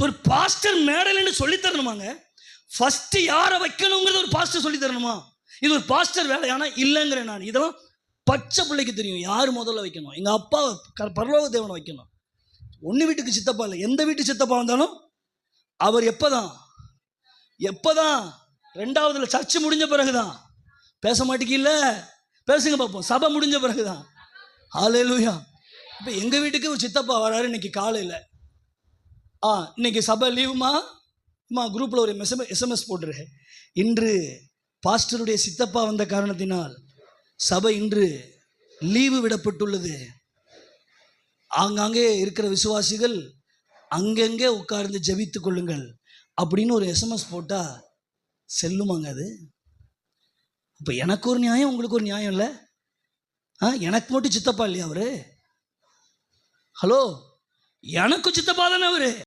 ஒரு பாஸ்டர் மேடையில்னு சொல்லி தரணுமாங்க? ஃபர்ஸ்ட் யாரை வைக்கணுங்கிறது ஒரு பாஸ்டர் சொல்லி தரணுமா? இது ஒரு பாஸ்டர் வேலையானா? இல்லைங்கிறேன் நான். இதெல்லாம் பச்சை பிள்ளைக்கு தெரியும் யார் முதல்ல வைக்கணும். எங்கள் அப்பா பரலோக தேவனை வைக்கணும். ஒன்று வீட்டுக்கு சித்தப்பா இல்லை, எந்த வீட்டு சித்தப்பா வந்தாலும் அவர் எப்போதான் ரெண்டாவதுல சர்ச்சு முடிஞ்ச பிறகுதான். பேச மாட்டேங்கல, பேசுங்க பார்ப்போம். சபை முடிஞ்ச பிறகுதான். ஹல்லேலூயா. இப்போ எங்கள் வீட்டுக்கு ஒரு சித்தப்பா வராரு இன்னைக்கு காலையில். இன்னைக்கு சபை லீவுமா குரூப்பில் ஒரு எஸ்எம்எஸ் போட்டுரு. இன்று பாஸ்டருடைய சித்தப்பா வந்த காரணத்தினால் சபை இன்று லீவு விடப்பட்டுள்ளது. ஆங்காங்கே இருக்கிற விசுவாசிகள் அங்கங்கே உட்கார்ந்து ஜெபித்து கொள்ளுங்கள் அப்படின்னு ஒரு எஸ்எம்எஸ் போட்டால் செல்லுமாங்க அது? இப்போ எனக்கு ஒரு நியாயம், உங்களுக்கு ஒரு நியாயம் இல்லை? எனக்கு மட்டும் சித்தப்பா இல்லையா அவரு? ஹலோ, எனக்கு சித்தப்பா தானே அவரு.